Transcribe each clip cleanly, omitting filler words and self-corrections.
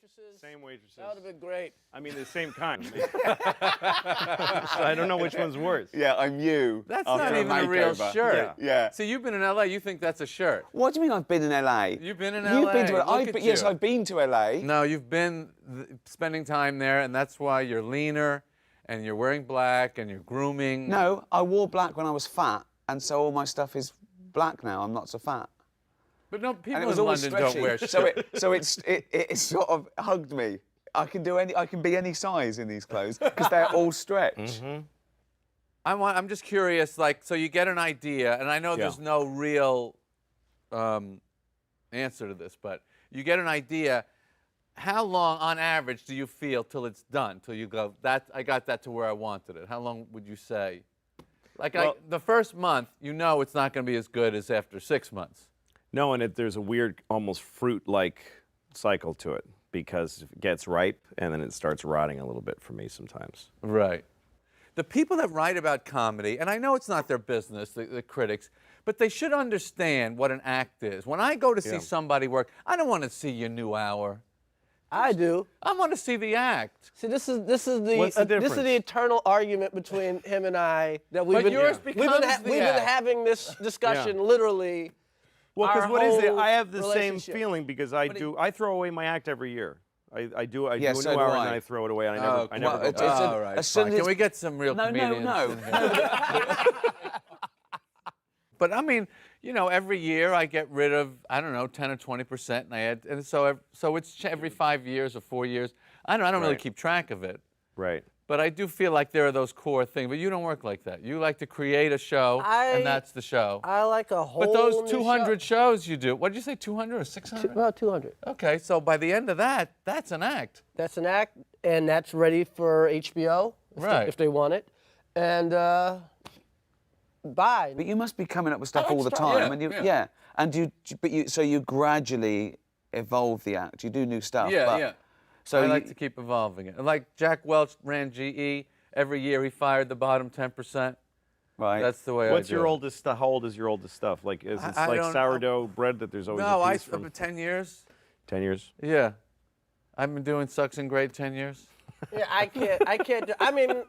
waitresses? Same waitresses. That would have been great. I mean, the same kind. So I don't know which one's worse. Yeah, I'm you. That's after not even a real makeover. shirt. Yeah. So you've been in LA, you think that's a shirt. What do you mean I've been in LA? You've been in LA. You've been to Look LA. at Yes, you. I've been to LA. No, you've been spending time there, and that's why you're leaner, and you're wearing black, and you're grooming. No, I wore black when I was fat, and so all my stuff is black now. I'm not so fat. But no, And people it was in always London stretchy. don't wear shirts. So it sort of hugged me. I can be any size in these clothes because they're all stretched. I'm just curious, like, so you get an idea, and I know there's no real answer to this, but you get an idea. How long, on average, do you feel till it's done? Till you go, I got that to where I wanted it. How long would you say? Like, the first month, you know it's not going to be as good as after 6 months. No, and there's a weird, almost fruit-like cycle to it because it gets ripe and then it starts rotting a little bit for me sometimes. Right. The people that write about comedy, and I know it's not their business, the critics, but they should understand what an act is. When I go to see somebody work, I don't want to see your new hour. I do. I want to see the act. See, this is What's the this is difference? the eternal argument between him and I that we've But been yours we've becomes been, the we've been act. having this discussion literally. Well, because our what is it? whole I have the same relationship. feeling because I throw away my act every year. I do a so new do hour I. and then I throw it away and I never go it's back. a- All right, as soon fine. as- Can we get some real No, comedians? no. in here? But I mean, you know, every year I get rid of, I don't know, 10 or 20%, and I add, and so it's every 5 years or 4 years. I don't really Right. keep track of it. Right. But I do feel like there are those core things. But you don't work like that. You like to create a show, and that's the show. I like a whole. But those new 200 shows you do, what did you say, 200 or 600? About 200. Okay, so by the end of that, that's an act. That's an act, and that's ready for HBO Right. if they want it, and bye. But you must be coming up with stuff like all the stuff, time, yeah, and yeah. and so you gradually evolve the act. You do new stuff. Yeah, but, yeah. So I like to keep evolving it. And like Jack Welch ran GE. Every year he fired the bottom 10%. right. That's the way What's I do your it. oldest stuff? How old is your oldest stuff? Like, is it I like don't- sourdough bread that there's always No, a I piece from spent 10 years. 10 years? Yeah. I've been doing Sucks and Grade 10 years. Yeah, I can't. I mean,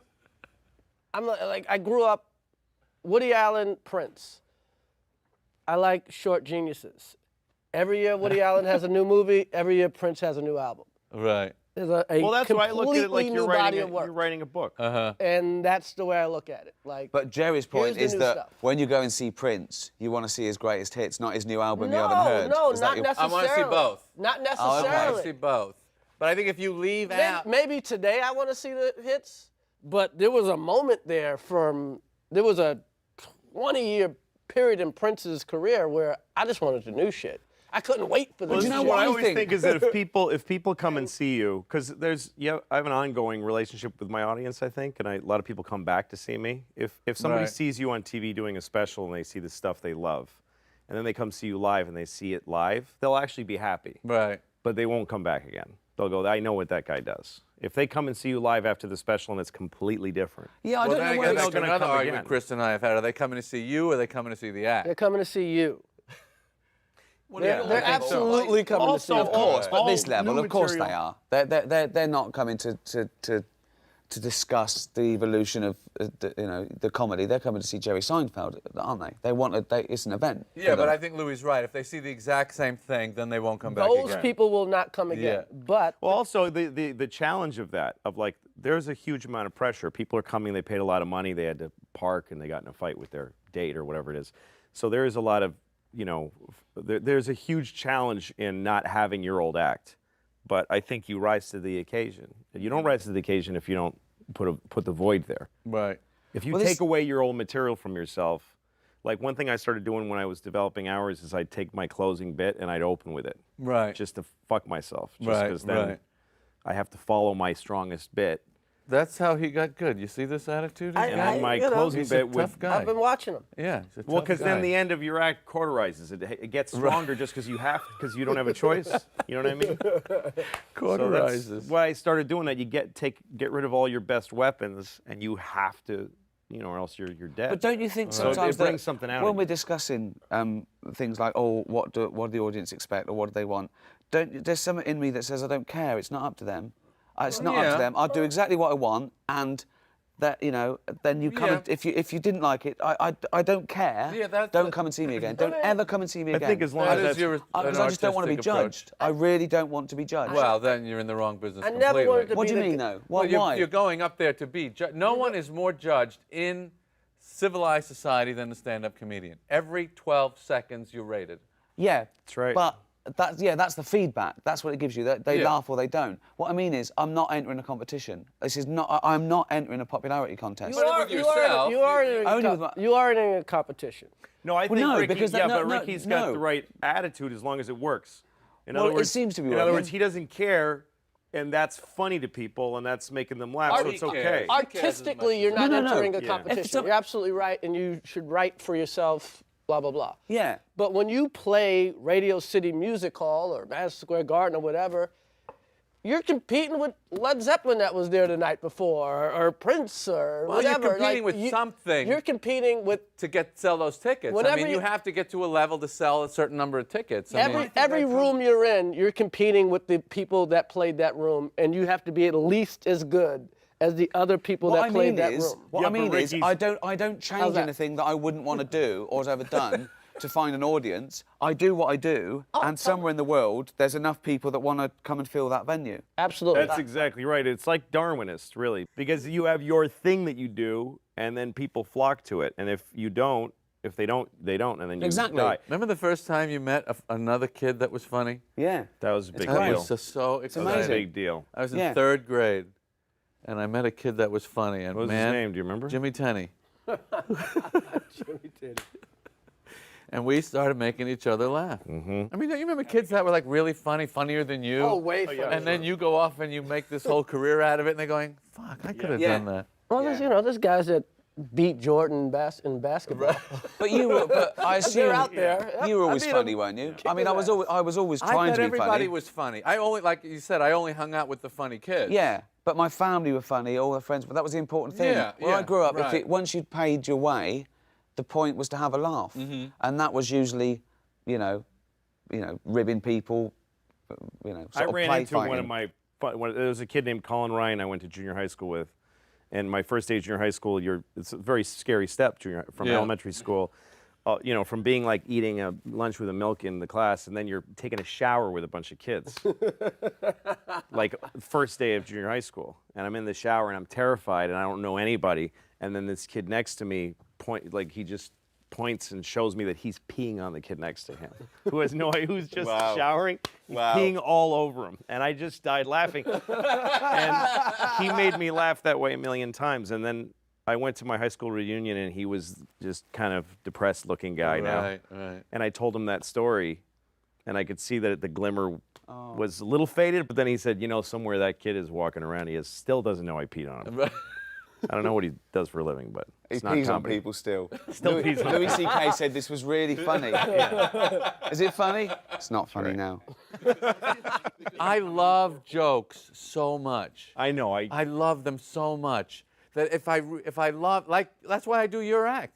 I'm like I grew up, Woody Allen, Prince. I like short geniuses. Every year Woody Allen has a new movie. Every year Prince has a new album. Right. There's a Well, that's why I look at it like completely you're new body writing, of work. you're writing a book. And that's the way I look at it. Like, But Jerry's point here's is the new that stuff. when you go and see Prince, you want to see his greatest hits, not his new album you haven't heard. No, Is that not your- necessarily. I want to see both. Not I necessarily. want to see both. But I think if you leave out. Maybe today I want to see the hits, but there was a moment there there was a 20-year period in Prince's career where I just wanted the new shit. I couldn't wait for the Well, new you know shit. what I I always think? think is that if people come and see you, because I have an ongoing relationship with my audience, I think, and a lot of people come back to see me. If somebody Right. sees you on TV doing a special and they see the stuff they love, and then they come see you live and they see it live, they'll actually be happy, Right. but they won't come back again. They'll go, I know what that guy does. If they come and see you live after the special and it's completely different. Yeah, I Well, don't then know I where guess it's that's gonna another come argument again. Chris and I have had. Are they coming to see you or are they coming to see the act? They're coming to see you. Yeah, They're I think so. absolutely coming to see you. Of course, but all this level, new of course they material- are. They're not coming to discuss the evolution of the comedy. They're coming to see Jerry Seinfeld, aren't they? It's an event. Yeah, for but them. I think Louis is right. If they see the exact same thing, then they won't come back Those again. people will not come again. Yeah. But Well, also the challenge of that, of like, there's a huge amount of pressure. People are coming, they paid a lot of money, they had to park, and they got in a fight with their date or whatever it is. So there is a lot of, there's a huge challenge in not having your old act. But I think you rise to the occasion. You don't rise to the occasion if you don't put the void there. Right. If you Well, this- take away your old material from yourself, like one thing I started doing when I was developing hours is I'd take my closing bit and I'd open with it. Right. Just to fuck myself. Just Right, because then right. I have to follow my strongest bit. That's how he got good. You see this attitude? he's I- And got? then my you know, closing He's a bit would. tough guy. I've been watching them. Yeah. He's a Well, tough because then guy. the end of your act cauterizes it. It gets stronger just because you don't have a choice. You know what I mean? So that's Cauterizes. why I started doing that. You get rid of all your best weapons, and you have to, or else you're dead. But don't you think So sometimes it brings that something out when of we're you. discussing things like, what do the audience expect or what do they want? there's something in me that says I don't care. It's not up to them. It's not up yeah. to them. I'll do exactly what I want, and that, you know, then you come. Yeah. And, if you didn't like it, I don't care. Yeah, don't come and see me again. Don't ever come and see me I again. think as long That as is that's your Because I just don't want to be artistic approach. judged. I really don't want to be judged. Well, then you're in the wrong business I completely. never wanted to What be do you the mean, g- though? Well, Why? you're going up there to be judged. No one is more judged in civilized society than a stand-up comedian. Every 12 seconds you're rated. Yeah, That's right. But that's the feedback. That's what it gives you. They Yeah. laugh or they don't. What I mean is, I'm not entering a competition. This is not. I'm not entering a popularity contest. But with yourself, you are in a Only co- with my- you are in a competition. No, I think no, Ricky, because yeah, that- no, but no, Ricky's got no. the right attitude as long as it works. In Well, other it words, seems to be In other working. words, he doesn't care, and that's funny to people, and that's making them laugh, so Artie it's cares. okay. Artistically, you're No, not no, no. entering a If Yeah. competition. it's a- You're absolutely right, and you should write for yourself. Blah blah blah. Yeah. But when you play Radio City Music Hall or Madison Square Garden or whatever, you're competing with Led Zeppelin that was there the night before, or Prince, or Well, you're whatever. competing with something. You're competing with To sell those tickets. I Whatever mean, you you- have to get to a level to sell a certain number of tickets. I mean, every room you're in. You're competing with the people that played that room, and you have to be at least as good as the other people What that I played mean that is, room. what Yeah, I mean but is, Ricky's- I don't How's change that? anything that I wouldn't want to do or has ever done to find an audience. I do what I do, and somewhere in the world, there's enough people that want to come and fill that venue. Absolutely. That's exactly right. It's like Darwinist, really, because you have your thing that you do, and then people flock to it. And if you don't, if they don't, and then you Exactly. die. remember the first time you met another kid that was funny? Yeah. That was a big great. That deal. was just so That was a amazing. big deal. I was in Yeah. 3rd grade, and I met a kid that was funny. And What was man, his name? Do you remember? Jimmy Tenney. Jimmy did. And we started making each other laugh. Mm-hmm. I mean, don't you remember kids that were like really funny, funnier than you? Oh, way funny. And then you go off and you make this whole career out of it, and they're going, "Fuck, I could have Yeah. done that." Well, there's guys that beat Jordan in basketball. But I assume They're out there. you were I always beat funny, 'em. weren't you? Kick I mean, his I was always I trying thought to be everybody funny. was funny. I only, like you said, I only hung out with the funny kids. Yeah, but my family were funny, all the friends, but that was the important thing. Yeah, Where I yeah, grew up, right. once you'd paid your way, the point was to have a laugh. And that was usually, you know, ribbing people, sort I of ran play into fighting. one of my. There was a kid named Colin Ryan I went to junior high school with, and my first day of junior high school, it's a very scary step from Yeah. elementary school. From being like eating a lunch with a milk in the class, and then you're taking a shower with a bunch of kids. Like first day of junior high school, and I'm in the shower and I'm terrified and I don't know anybody. And then this kid next to me he just points and shows me that he's peeing on the kid next to him, who has no idea, who's just Wow. showering. He's peeing all over him, and I just died laughing. And he made me laugh that way a million times. And then I went to my high school reunion, and he was just kind of depressed-looking guy now. Right. And I told him that story, and I could see that the glimmer Oh. was a little faded. But then he said, somewhere that kid is walking around, still doesn't know I peed on him. I don't know what he does for a living, but He it's not pees on comedy. people still. Still pees on Louis C.K. said this was really funny. Is it funny? It's not funny now. I love jokes so much. I know. I love them so much that if I love, like, that's why I do your act.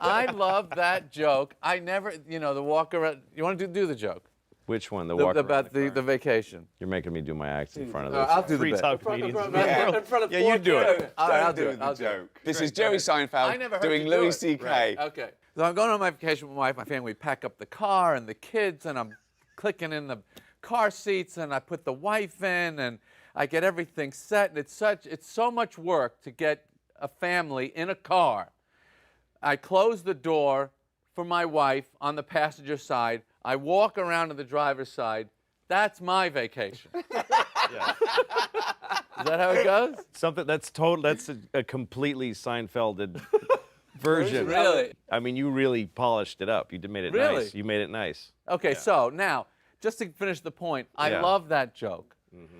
I love that joke. I never, the walk around. You want to do the joke? Which one? The walk around About the the vacation. You're making me do my act in front of I'll those do the free bit. talk comedians. In front of Yeah, four you do it. kids. All right, I'll Don't do it. the I'll do it. joke. This is Jerry I Seinfeld never heard doing you do Louis it. C.K. Okay. So I'm going on my vacation with my wife, my family. We pack up the car and the kids, and I'm clicking in the car seats, and I put the wife in, and I get everything set. And it's so much work to get a family in a car. I close the door for my wife on the passenger side. I walk around to the driver's side. That's my vacation. Yeah. Is that how it goes? Something that's a completely Seinfelded version. Really? I mean, you really polished it up. You made it Really? nice. You made it nice. Okay, so now, just to finish the point, I Yeah. love that joke.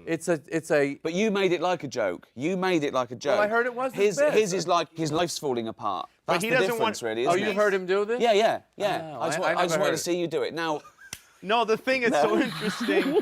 It's a. But you made it like a joke. You made it like a joke. I heard it was his. the bit. His is like his life's falling apart. But That's he the doesn't difference, want- really. Oh, Isn't you've it? heard him do this? Yeah. Oh, I just I wanted never to heard see you do it. Now, No, the thing that's so interesting.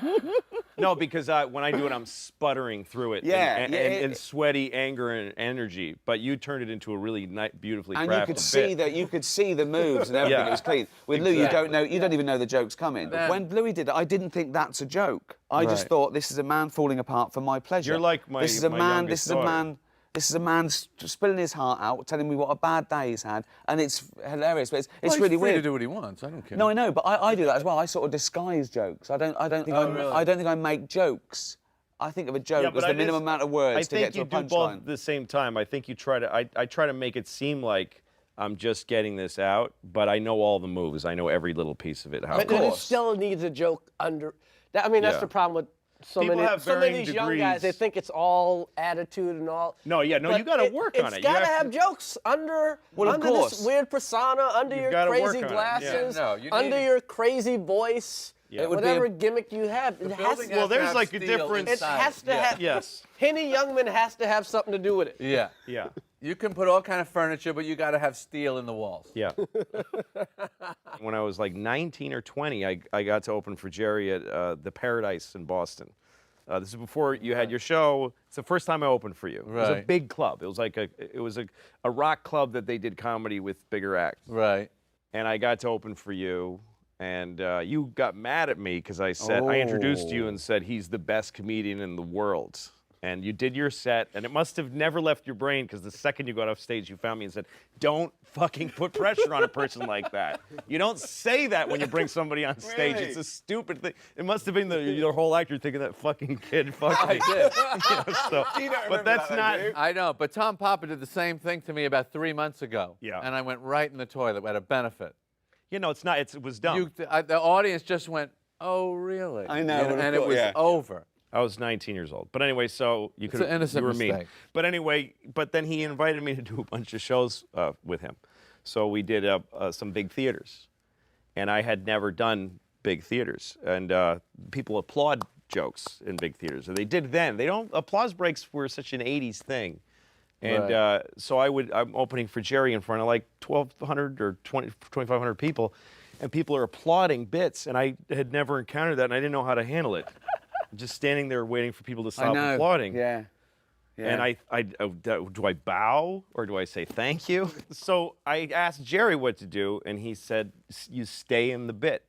No, because when I do it, I'm sputtering through it. Yeah, and sweaty anger and energy. But you turned it into a really beautifully crafted And you could see bit. that you could see the moves and everything. Yeah. It was clean. With Lou, you don't even know the joke's coming. Then- When Louis did it, I didn't think that's a joke. I just Right. thought this is a man falling apart for my pleasure. You're like my This is a my man. youngest This is a man. This is a man spilling his heart out, telling me what a bad day he's had, and it's hilarious. But it's Well, he's really free weird. to do what he wants. I don't care. No, I know, but I do that as well. I sort of disguise jokes. I don't think I don't think I make jokes. I think of a joke as the minimum amount of words to get to a I think you do both punchline. at the same time. I think you try to. I try to make it seem like I'm just getting this out, but I know all the moves. I know every little piece of it. How it But it goes. still needs a joke under. I mean, that's Yeah. the problem with so People many. have So many of varying these young guys, they degrees. think it's all attitude and all. No, yeah, no, But you got to work on it. It's got to You have jokes under Well, of under course. this weird persona, under You've your gotta work crazy on it, yeah. glasses, No, you need under it. your crazy voice, Yeah. It would be whatever a- gimmick you have. It has building to, has to there's have like a steel difference. it inside has to have. Yes. Henny Youngman has to have something to do with it. Yeah. Yeah. You can put all kind of furniture, but you got to have steel in the walls. Yeah. When I was like 19 or 20, I got to open for Jerry at the Paradise in Boston. This is before you had your show. It's the first time I opened for you. It was a Right. big club. It was like a rock club that they did comedy with bigger acts. Right. And I got to open for you. And you got mad at me because I said, I introduced you and said he's the best comedian in the world. And you did your set, and it must have never left your brain because the second you got off stage, you found me and said, don't fucking put pressure on a person like that. You don't say that when you bring somebody on stage. Really? It's a stupid thing. It must have been your whole actor thinking that fucking kid fucked me. I did. So, but that's not. I know, but Tom Papa did the same thing to me about 3 months ago. Yeah. And I went right in the toilet at a benefit. You know, it's not. It was dumb. The audience just went, "Oh, really?" I know, but of and it course, was yeah. over. I was 19 years old. But anyway, so you It's could an innocent you were mean. mistake. But anyway, but then he invited me to do a bunch of shows with him. So we did some big theaters. And I had never done big theaters. And people applaud jokes in big theaters. Or they did then. They don't, applause breaks were such an 80s thing. And Right. so I'm opening for Jerry in front of like 1,200 or 2,500 people. And people are applauding bits. And I had never encountered that, and I didn't know how to handle it. Just standing there waiting for people to stop applauding. Yeah. And do I bow or do I say thank you? So I asked Jerry what to do, and he said, you stay in the bit.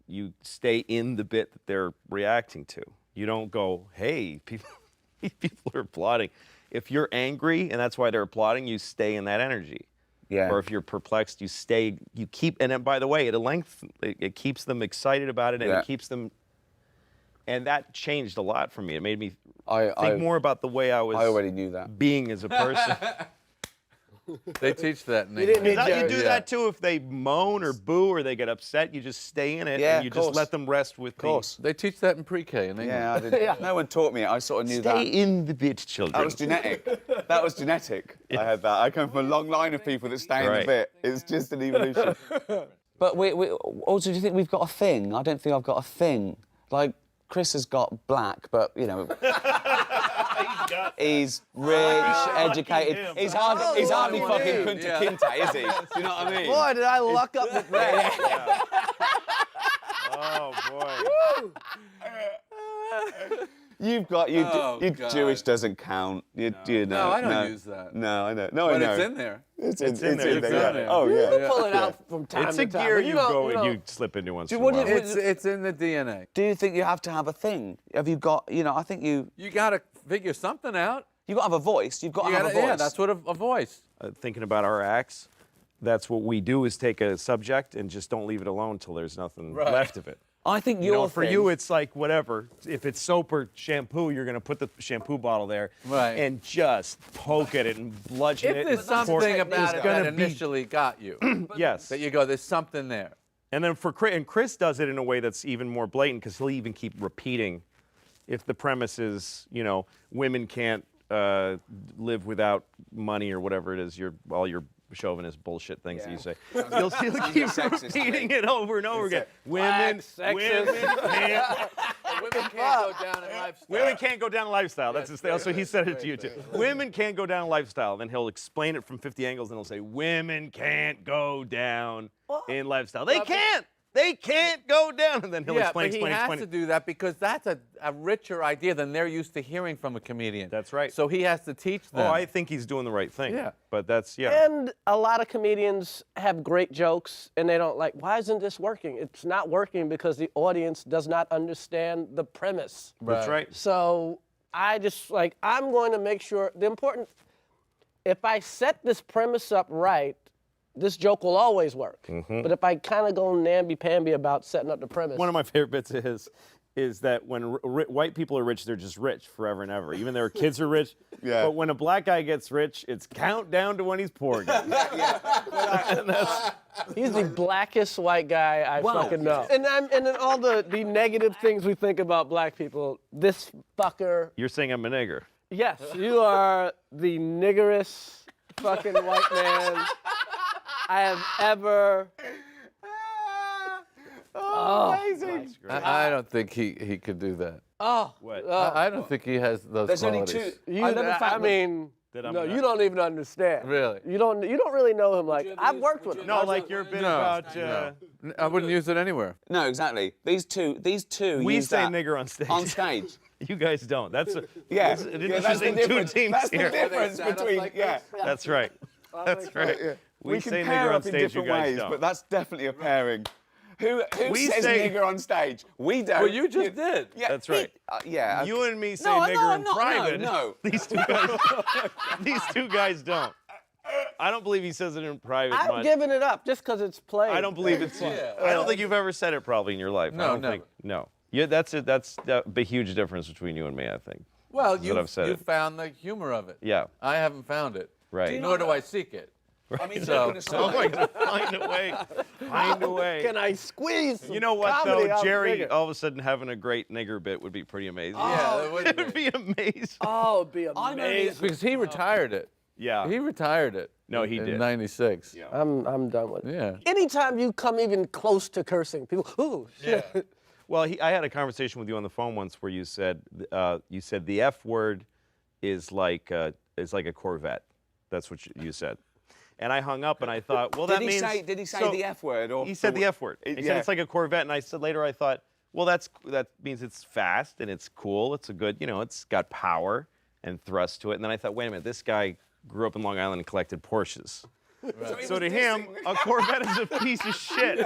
You stay in the bit that they're reacting to. You don't go, hey, people are applauding. If you're angry and that's why they're applauding, you stay in that energy. Yeah. Or if you're perplexed, you stay, you keep, and then by the way, it keeps them excited about it, and Yeah. it keeps them. And that changed a lot for me. It made me I think more about the way I was I already knew that. being as a person. They teach that in You didn't England. need You Jerry. do that too if they moan or boo or they get upset. You just stay in it Yeah, and you of just course. let them rest with Of course. They teach that in pre-K in England. Yeah, I did. No one taught me it. I sort of knew Stay that. in the bit, children. That was genetic. That was genetic. I had that. I come from a long line of people that stay in the Right. bit. It's just an evolution. But we also, do you think we've got a thing? I don't think I've got a thing. Like, Chris has got black, but, you know... He's rich, educated. him. He's hardly what fucking I mean. Kunta Kinte, is he? Do you know what I mean? Boy, did I luck up with that. Oh boy. You've got Oh, you God. Jewish doesn't count. You know. No, I don't use that. No, I know. No, I But know. it's in there. It's in there. It's in yeah. there. Oh You yeah. pull it out from time It's to a time. gear but you don't- go and don't- you slip into once in a what do while. you- It's in the DNA. Do you think you have to have a thing? Have you got? You know, I think you got to figure something out. got to have a voice. You've got to You have gotta, a voice. yeah, that's what a voice. Thinking about our acts, that's what we do is take a subject and just don't leave it alone till there's nothing left of it. I think You know, your for thing, you, it's like whatever. If it's soap or shampoo, you're going to put the shampoo bottle there Right. and just poke at it and bludgeon If it. there's something about it gonna that be- initially got you, Yes. that you go, there's something there. And then for Chris does it in a way that's even more blatant because he'll even keep repeating. If the premise is, you know, women can't live without money or whatever it is, all your chauvinist bullshit things that you say. He'll keep sexist, repeating it over and over again. Women sexist. Women can't go down in lifestyle. Women can't go down lifestyle. That's his thing. So he said it to you too. Women can't go down lifestyle. Then he'll explain it from 50 angles and he'll say, women can't go down in lifestyle. They can't. They can't go down. And then he'll Yeah, explain, but explain, he has explain. to do that because that's a richer idea than they're used to hearing from a comedian. That's right. So he has to teach them. Oh, I think he's doing the right thing. Yeah. But that's, yeah. And a lot of comedians have great jokes, and they don't like, why isn't this working? It's not working because the audience does not understand the premise. That's right. So I just, like, I'm going to make sure, if I set this premise up right, this joke will always work. But if I kind of go namby-pamby about setting up the premise. One of my favorite bits is that when white people are rich, they're just rich forever and ever. Even their kids are rich. Yeah. But when a black guy gets rich, it's countdown to when he's poor again. He's the blackest white guy I Wow. fucking know. And then all the negative things we think about black people, this fucker. You're saying I'm a nigger. Yes, you are the niggerest fucking white man I have ever. Amazing. I don't think he could do that. Oh, What? I don't think he has those There's only qualities. two. you, I love the I fact that- mean, That I'm no, not- you don't even understand. Really? You don't really know him like I've worked with him. No, like your bit No. about. I wouldn't use it anywhere. No, exactly. These two. We use say that nigger on stage. On stage. You guys don't. That's an Yeah. interesting two teams That's here. the difference between. Yeah. That's right. That's right. We say can pair nigger on up in stage. You different guys ways, don't. but that's definitely a pairing. Who We says say- nigger on stage? We don't. Well, you just did. Yeah, That's right. yeah. You and me say No, nigger no, in I'm not. private. No. These two guys don't. I don't believe he says it in private I'm much. giving it up just because it's played. I don't believe it's. I don't think you've ever said it probably in your life. No, I don't never. think. No. Yeah, that's a huge difference between you and me. I think. Well, That's what I've said you it. found the humor of it. Yeah. I haven't found it. Right. Nor do I seek it. I mean, So- joking aside- I'm going to find a way. Find a way. Can I squeeze? You know what comedy though, out of Jerry? nigger? All of a sudden having a great nigger bit would be pretty amazing. Yeah, that would It'd be amazing. Oh, it'd be I know amazing. Because he retired it. Yeah. He retired it. No, he in did. '96. Yeah. I'm done with it. Yeah. Anytime you come even close to cursing, people, ooh, shit. Well, I had a conversation with you on the phone once where you said the F word is like a Corvette. That's what you said. And I hung up and I thought, well, that means. Did he say so- the F word or? He said the F word. He Yeah. said it's like a Corvette, and I said later I thought, well, that means it's fast and it's cool. It's a good, it's got power and thrust to it. And then I thought, wait a minute, this guy grew up in Long Island and collected Porsches. So to him, a Corvette is a piece of shit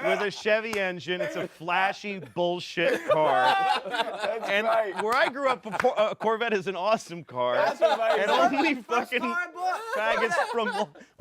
with a Chevy engine. It's a flashy bullshit car. And where I grew up, a Corvette is an awesome car. And only fucking faggots from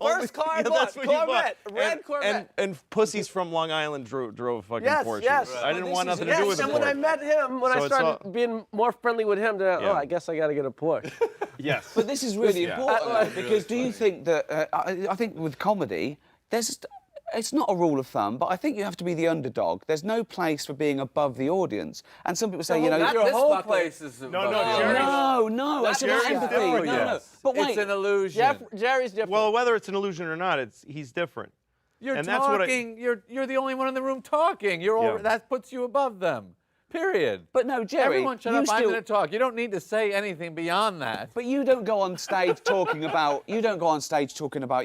First car I yeah, that's bought, what you Corvette, bought. red Corvette. And pussies from Long Island drove fucking Yes, Porsches. yes. I didn't Well, want this nothing is- to do Yes, with and it. when I met him, when So I it's started all- being more friendly with him, then, Yeah. oh, I guess I got to get a Porsche. Yes. But this is really Yeah. important though, because do you think that I think with comedy, it's not a rule of thumb, but I think you have to be the underdog. There's no place for being above the audience. And some people say, not Your this whole fucker. place is. no, above Jerry. you. No, it's about Jerry's empathy. different, No, yes. But wait, It's an illusion. Jerry's different. Well, whether it's an illusion or not, he's different. You're and that's what I- talking. You're the only one in the room talking. You're Yeah. that puts you above them. Period. but no, Jerry, Everyone shut you up. I'm still- going to talk. You don't need to say anything beyond that. But you don't go on stage talking about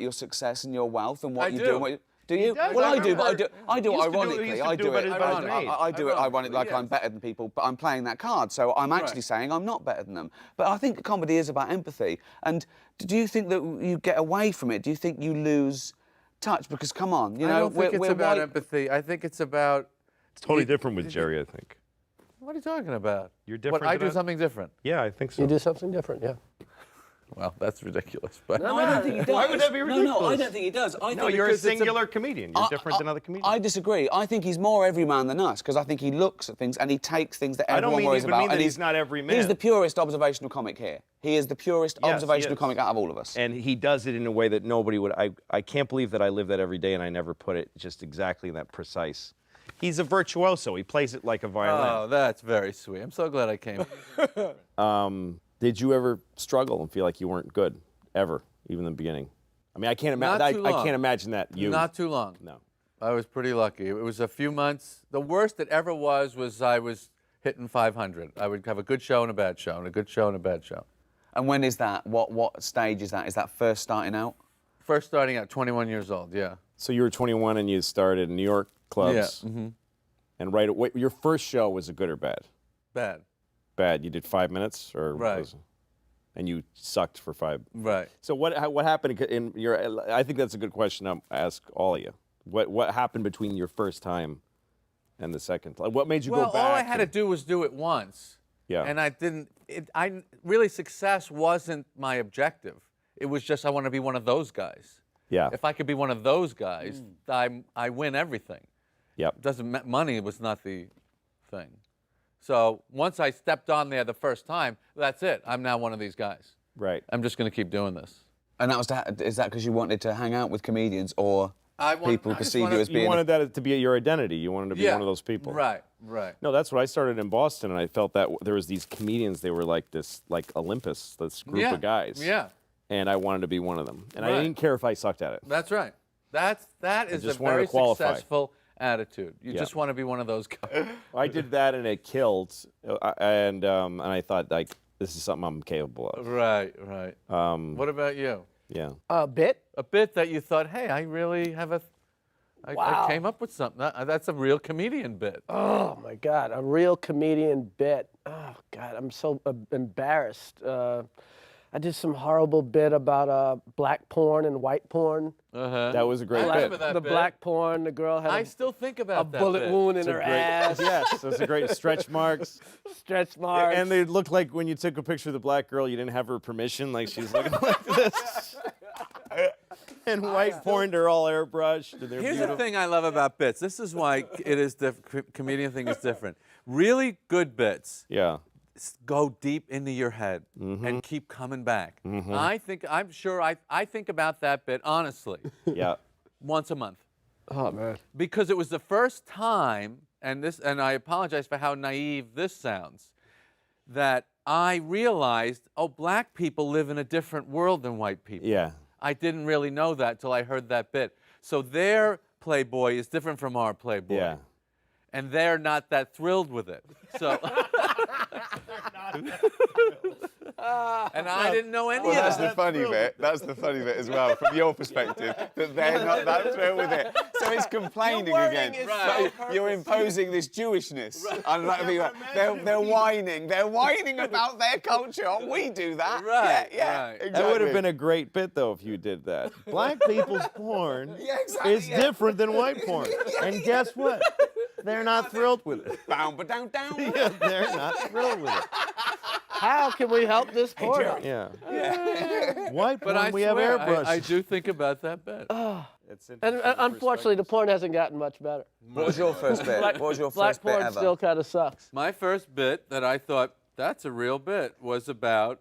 your success and your wealth and what I you do. do. And what you, do you? does. Well, I I do, but remember- I do he it used to do it- he ironically. used to I do do it it. better than me. I do it ironically, like yes. I'm better than people, but I'm playing that card. So I'm actually saying I'm not better than them. But I think comedy is about empathy. And do you think that you get away from it? Do you think you lose touch? Because come on, I don't think it's we're about white- empathy. I think it's about. It's totally different with Jerry, I think. What are you talking about? You're different What, I than do I- something different. Yeah, I think so. you do something different, yeah. Well, that's ridiculous. But No, I don't think he does. Why would that be No, I ridiculous? don't think he does. I No, think you're a because it's singular comedian. You're different than other comedians. I disagree. I think he's more everyman than us because I think he looks at things and he takes things that I don't everyone mean- worries even about. mean that and he's not every man. He's the purest observational comic here. He is the purest Yes, he observational is. comic out of all of us. And he does it in a way that nobody would. I can't believe that I live that every day and I never put it just exactly that precise. He's a virtuoso. He plays it like a violin. oh, that's very sweet. I'm so glad I came. Did you ever struggle and feel like you weren't good ever, even in the beginning? I mean, I can't imagine. Not too I long. can't imagine that you. Not too long. No. I was pretty lucky. It was a few months. The worst it ever was I was hitting 500. I would have a good show and a bad show, and a good show and a bad show. And when is that? What stage is that? Is that first starting out? First starting at 21 years old, yeah. So you were 21 and you started in New York clubs. Yeah. Mm-hmm. And right away, your first show was a good or bad? Bad. Bad. You did 5 minutes, or Right. and you sucked for 5. Right. So what happened in your? I think that's a good question to ask all of you. What happened between your first time and the second? What made you go back? Well, all I had to do was do it once. Yeah. And I didn't. Really success wasn't my objective. It was just I want to be one of those guys. Yeah. If I could be one of those guys, I win everything. Yep. Money was not the thing. So once I stepped on there the first time, that's it. I'm now one of these guys. Right. I'm just going to keep doing this. And is that because you wanted to hang out with comedians, or people I just perceive wanted- you as being? You wanted that to be your identity. You wanted to be one of those people. Right. Right. No, that's what I started in Boston, and I felt that there was these comedians. They were like this, like Olympus, this group of guys. Yeah. And I wanted to be one of them, and I Right. didn't care if I sucked at it. That's right. That is a just wanted very to qualify. successful attitude. You Yeah. just want to be one of those guys. I did that, and it killed. And I thought, like, this is something I'm capable of. Right. Right. What about you? Yeah. A bit. A bit that you thought, hey, I really have I Wow. came up with something. That's a real comedian bit. Oh my God, a real comedian bit. Oh God, I'm so embarrassed. I did some horrible bit about black porn and white porn. Uh-huh. That was a great I bit. remember that The bit. black porn, the girl had I a still think about that bullet bit. wound in It's a her great- ass, Yes, those are great stretch marks. stretch marks. And they looked like when you took a picture of the black girl, you didn't have her permission, like she's looking like this. And white porn, they're all airbrushed. And they're Here's beautiful. the thing I love about bits. This is why it is comedian thing is different. Really good bits Yeah. go deep into your head Mm-hmm. and keep coming back. I'm sure I think about that bit honestly Yeah. once a month. oh man. Because it was the first time, and I apologize for how naive this sounds, that I realized, oh, black people live in a different world than white people. Yeah. I didn't really know that till I heard that bit. So their Playboy is different from our Playboy. Yeah. And they're not that thrilled with it. So and I didn't know any Well, of that's that. the funny bit. That's the funny bit as well, from your perspective, that they're not that thrilled with it. So it's complaining Your wording again. is Right. so You're imposing this Jewishness. On other people. They're whining. They're whining about their culture. Oh, we do that. Right, Yeah. right. Exactly. That would have been a great bit, though, if you did that. Black people's porn Yeah, exactly, is yeah. different than white porn. And guess what? They're not thrilled with it. Bound, but down. Yeah, they're not thrilled with it. How can we help this porn? Yeah. White porn, But I we have swear, airbrushes. I do think about that bit. It's And interesting unfortunately, the porn hasn't gotten much better. What was your first bit? What was your Black first bit porn ever? still kind of sucks. My first bit that I thought, that's a real bit, was about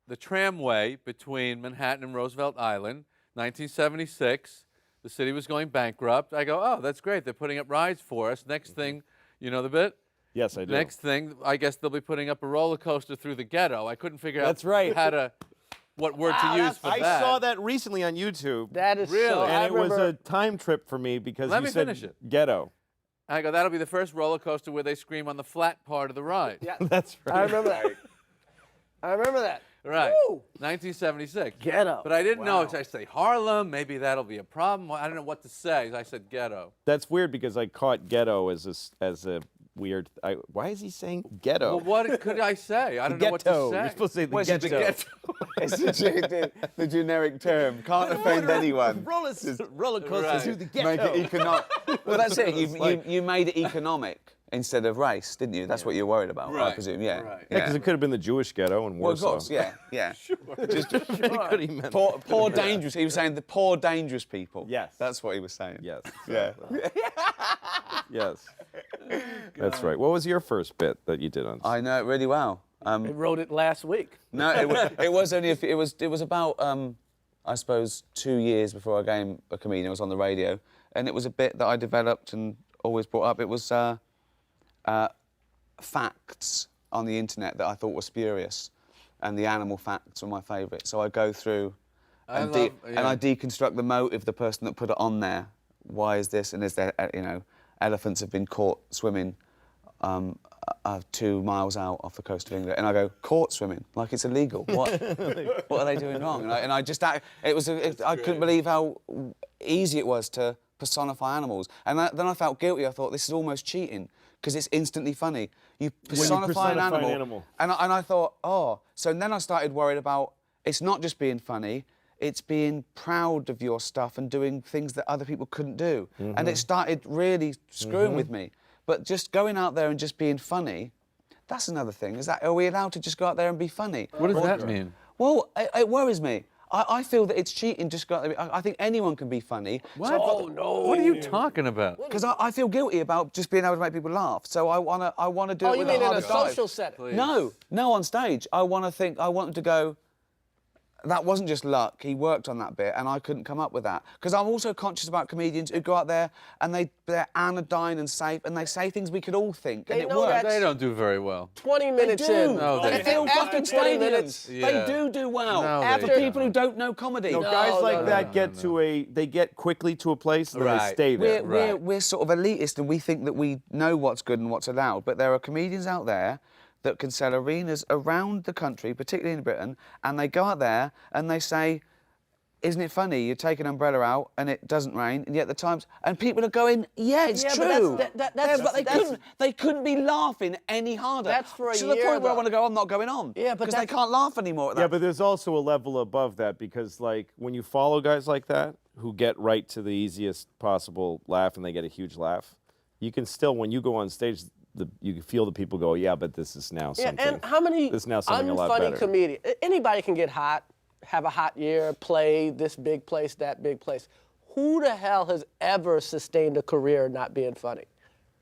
the tramway between Manhattan and Roosevelt Island, 1976. The city was going bankrupt. I go, oh, that's great. They're putting up rides for us. Next thing, you know the bit? Yes, I do. Next thing, I guess they'll be putting up a roller coaster through the ghetto. I couldn't figure That's out right. what word to use for I that. saw that recently on YouTube. That is Really? so. and I it was remember, a time trip for me because Let you me said finish it. ghetto. I go, that'll be the first roller coaster where they scream on the flat part of the ride. Yeah, That's right. I remember that. I remember that. Right. Woo! 1976. Ghetto. But I didn't know. I say Harlem, maybe that'll be a problem. I don't know what to say. I said ghetto. That's weird because I caught ghetto as a weird. Why is he saying ghetto? Well, what could I say? I don't know what to Ghetto. say. You're supposed to say the Where's ghetto. the ghetto? It's the generic term. Can't offend anyone. Roller coaster Right. to the Make ghetto. it economic. Well, that's it. It's like- You made it economic instead of race, didn't you? That's what you're worried about, I Right, presume. Yeah. right. Yeah, because it could have been the Jewish ghetto in Well, of Warsaw. course, yeah. It could have meant Poor dangerous. He was saying the poor dangerous people. Yes. That's what he was saying. Yes. Yeah. Yes. That's right. What was your first bit that you did on? I know it really well. I wrote it last week. No, it was only it was about I suppose 2 years before I became a comedian. I was on the radio, and it was a bit that I developed and always brought up. It was facts on the internet that I thought were spurious, and the animal facts were my favourite. So I go through and I deconstruct the motive, the person that put it on there. Why is this? And is there, elephants have been caught swimming 2 miles out off the coast of England, and I go, caught swimming, like it's illegal. What are they doing wrong? I couldn't believe how easy it was to personify animals. And then I felt guilty. I thought, this is almost cheating because it's instantly funny. You personify an animal. And I thought, oh. So then I started worried about, it's not just being funny, it's being proud of your stuff and doing things that other people couldn't do. And it started really screwing with me. But just going out there and just being funny, that's another thing. Are we allowed to just go out there and be funny? What does that mean? Well, it worries me. I feel that it's cheating just go out there. I think anyone can be funny. What? Oh, no. What are you talking about? Because I feel guilty about just being able to make people laugh. So I wanna do it you with mean a in heart a of gold. social setting? Please. No, on stage. I want them to go, that wasn't just luck, he worked on that bit and I couldn't come up with that. Because I'm also conscious about comedians who go out there and they're anodyne and safe and they say things we could all think and They it know works. They don't do very well. 20 minutes do. in. No, They they fill After fucking 20 minutes. stadiums. Yeah. They do well. No, After they people who don't know comedy. No, guys like no, that they get quickly to a place and then they Right. stay there. We're sort of elitist and we think that we know what's good and what's allowed, but there are comedians out there that can sell arenas around the country, particularly in Britain, and they go out there and they say, isn't it funny? You take an umbrella out and it doesn't rain, and yet the Times and people are going, yeah, it's Yeah, true. but that's- But they couldn't be laughing any harder. That's for a to the year, point where I though. want to go, I'm not going on. Yeah, but because they that's- can't laugh anymore at that. Yeah, but there's also a level above that because, like, when you follow guys like that who get right to the easiest possible laugh and they get a huge laugh, you can still, when you go on stage, you can feel the people go, yeah, but this is now Yeah, something. and how many this is now something a lot unfunny better. comedians? Anybody can get hot, have a hot year, play this big place, that big place. Who the hell has ever sustained a career not being funny?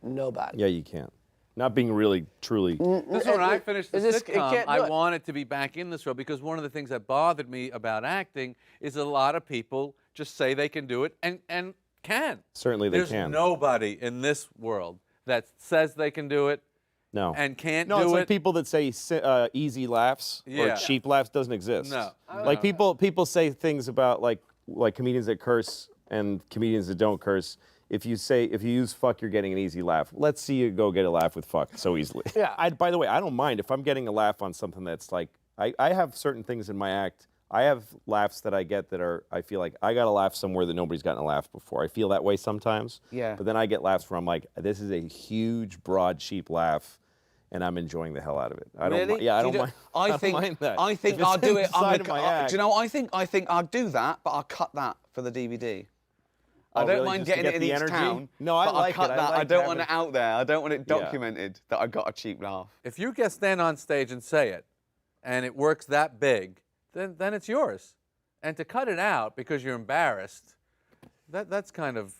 Nobody. Yeah, you can't. Not being really, truly. This is when I finished the It sitcom, can't do I it. wanted to be back in this role because one of the things that bothered me about acting is a lot of people just say they can do it and can. Certainly they There's can. nobody in this world that says they can do it No. and can't No, do it's it. like people that say easy laughs Yeah. or cheap laughs doesn't exist. No. Like people say things about like comedians that curse and comedians that don't curse. If you use fuck, you're getting an easy laugh. Let's see you go get a laugh with fuck so easily. Yeah. By the way, I don't mind if I'm getting a laugh on something that's like I have certain things in my act. I have laughs that I get that are I feel like I got a laugh somewhere that nobody's gotten a laugh before. I feel that way sometimes. Yeah. But then I get laughs where I'm like, this is a huge, broad, cheap laugh. And I'm enjoying the hell out of it. I don't. Really? Yeah, I Do don't you mind. I don't think mind that. I think If it's I'll do it. inside of my act. Do you know what I think I'll do that, but I'll cut that for the DVD. I Oh, don't really? mind Just to getting get it in the each energy? town. No, I but like I'll cut it. I that. I like don't want having- it out there. I don't want it Yeah. documented that I got a cheap laugh. If you get stand on stage and say it, and it works that big, then it's yours. And to cut it out because you're embarrassed, that's kind of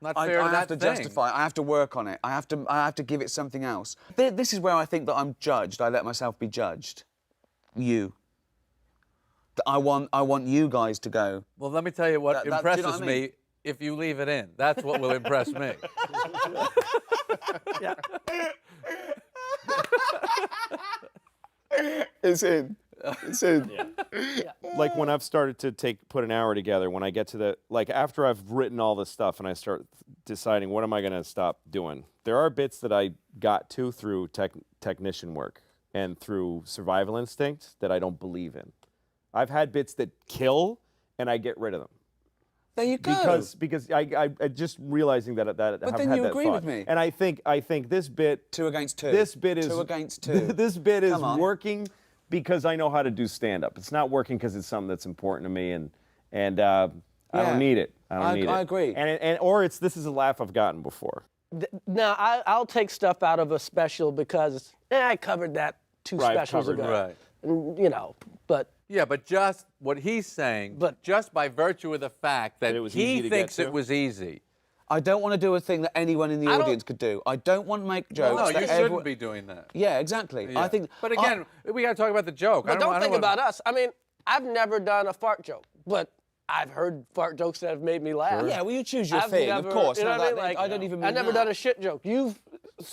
not I fair to have that to thing. justify. I have to work on it. I have to give it something else. This is where I think that I'm judged. I let myself be judged. You. That I want you guys to go. Well, let me tell you what Do you know impresses what I mean? me if you leave it in. That's what will impress me. It's in. It's in. Like when I've started to put an hour together, when I get to the after I've written all this stuff and I start deciding what am I going to stop doing. There are bits that I got to through technician work and through survival instinct that I don't believe in. I've had bits that kill and I get rid of them. There you go. Because I just realizing that I've then had you that agree thought. with me. And I think this bit 2 against 2. This bit is 2 against 2. This bit is Come on. working because I know how to do stand up. It's not working because it's something that's important to me and I don't need it. I don't need it. I agree. Or this is a laugh I've gotten before. Now, I'll take stuff out of a special because I covered that two Right, specials covered ago. Right. And, but Yeah, but just what he's saying, But- just by virtue of the fact that it was easy he to get thinks to? it was easy. I don't want to do a thing that anyone in the I don't- audience could do. I don't want to make jokes. No, that you shouldn't everyone- be doing that. Yeah, exactly. Yeah. I think. But again, we got to talk about the joke. But don't think wanna- about us. I mean, I've never done a fart joke, but I've heard fart jokes that have made me laugh. Yeah, well, you choose your I've thing, never, of course. You know No, what I mean? that- Like, I don't even. I've mean never that. done a shit joke. You've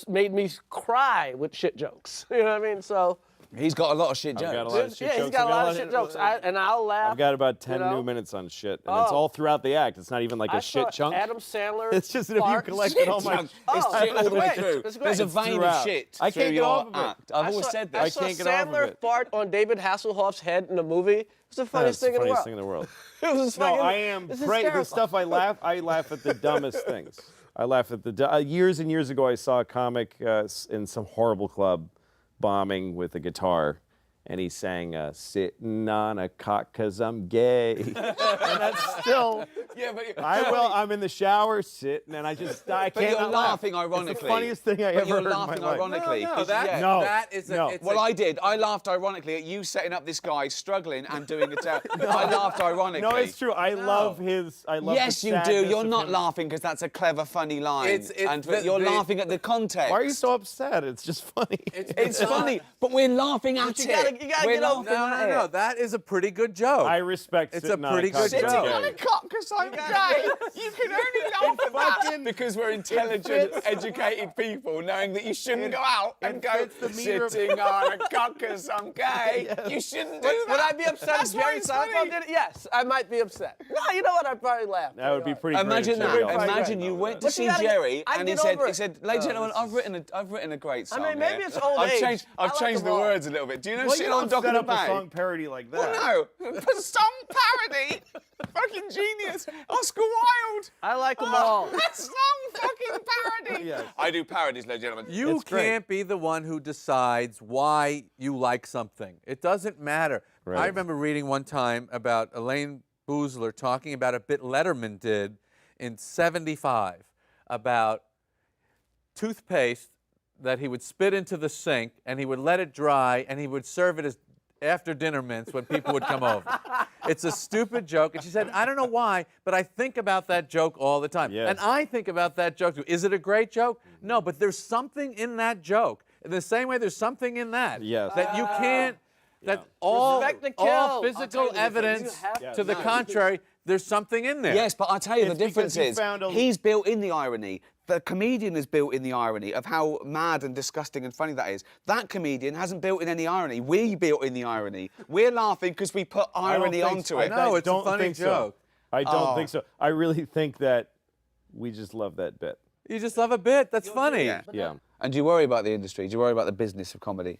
made me cry with shit jokes. You know what I mean? So He's got a lot of shit I've jokes. got a lot of shit Yeah, he's jokes. got a I mean, lot of shit jokes. And I'll laugh. I've got about 10 you know? new minutes on shit, and it's Oh. all throughout the act. It's not even like I a shit saw chunk. Adam Sandler. It's just that if you fart. collected all my Chunk. It's Oh, shit all the way that's through. great. That's great. There's a It's vein throughout. of shit I through can't get your off of it. act. I've I always saw- said I this. saw can't get off of Sandler it. fart on David Hasselhoff's head in the movie. It was the funniest That's thing the in the funniest world. thing in the world. It was No, fucking, I am it's the hysterical. stuff I laugh at the dumbest things. I laugh at the years and years ago I saw a comic in some horrible club bombing with a guitar, and he sang "Sitting on a Cock 'Cause I'm Gay," and that's still. Yeah, but I'm in the shower sitting, and I But can't you're not laugh. laughing ironically. It's the funniest thing I But ever you're heard in my laughing life. ironically. No, 'cause, that, yeah. No. that is a. No. It's Well, a, I did. I laughed ironically at you setting up this guy struggling and doing it. I laughed ironically. No, it's true. I love his. I love. Yes, the you do. sadness You're of not him. laughing because that's a clever, funny line. It's You're laughing at the context. Why are you so upset? It's just funny. It's funny, but we're laughing at you it. gotta We're get over- laughing at No. it. That is a pretty good joke. I respect. It's a sitting on pretty cock good 'cause I'm joke. gay. On a cock because I'm gay. You can only laugh at that because we're intelligent, educated people, knowing that you shouldn't go out and go fits the meter of- sitting on a cock because I'm gay. You shouldn't do that. Would I be upset That's if Jerry why it's funny. Seinfeld did it? Yes, I might be upset. No, you know what? I'd probably laugh. That would be pretty. Imagine great if that. Jerry Seinfeld Imagine did you that. went to But see you gotta- Jerry I and he get said, over it. ladies and gentlemen, I've written a great song. I mean, maybe here. it's old I've age. changed. I I've like changed them the all. words a little bit. Do you know Well, sitting you on don't Dock set of the up a Bay? song parody like that. Well, no, for song parody. Fucking genius. Oscar Wilde. I like them all. That's song fucking parody. Yes. I do parodies, ladies and gentlemen. You It's great. can't be the one who decides why you like something. It doesn't matter. Right. I remember reading one time about Elaine Boozler talking about a bit Letterman did in '75 about toothpaste that he would spit into the sink and he would let it dry and he would serve it as after dinner mints when people would come over. It's a stupid joke. And she said, I don't know why, but I think about that joke all the time. Yes. And I think about that joke too. Is it a great joke? No, but there's something in that joke. In the same way there's something in that Yes. that you can't, that all, Respect the all kill. I'll tell physical you the difference. evidence You have to the contrary, there's something in there. Yes, but I tell you It's the difference because he is found a- he's built in the irony. The comedian is built in the irony of how mad and disgusting and funny that is. That comedian hasn't built in any irony. We built in the irony. We're laughing because we put I don't irony think onto so. it. No, it's a don't funny think so. joke. I don't Oh. think so. I really think that we just love that bit. You just love a bit. That's funny. Yeah. Yeah. And do you worry about the industry? Do you worry about the business of comedy?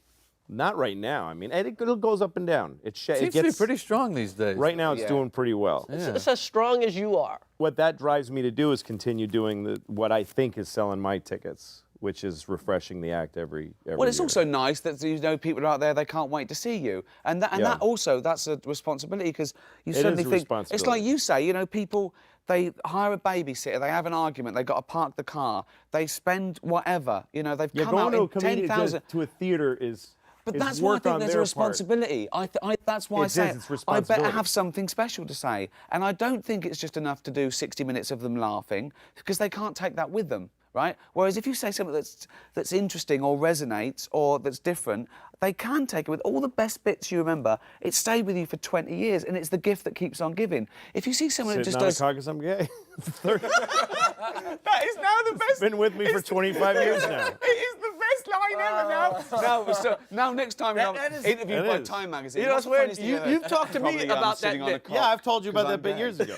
Not right now. I mean, it goes up and down. It Seems gets to be pretty strong these days. Right now, it's Yeah. doing pretty well. It's as strong as you are. What that drives me to do is continue doing what I think is selling my tickets, which is refreshing the act every Well, it's year. also nice that you know people are out there, they can't wait to see you. And that Yeah. that's a responsibility because you It suddenly is a think it's like responsibility. you say, you know, people they hire a babysitter, they have an argument, they've got to park the car, they spend whatever, you know, they've Yeah, come going out to a in comedian 10,000. to a theater is. But is that's why I work think on there's a their part. responsibility. That's why I It say is, it's I better responsibility. have something special to say. And I don't think it's just enough to do 60 minutes of them laughing because they can't take that with them, right? Whereas if you say something that's interesting or resonates or that's different, they can take it with all the best bits you remember. It stayed with you for 20 years and it's the gift that keeps on giving. If you see someone who Sitting just on a does... cock 'cause I'm gay. That is now the best... Been with me for 25 years now. It is the best line ever now. Now next time That you're is- interviewed It by is. Time magazine. You know what's what's the weird? funniest thing ever? You've talked to me Probably, about sitting that on a bit. cock Yeah, I've told you about 'cause that I'm bit gay. years ago.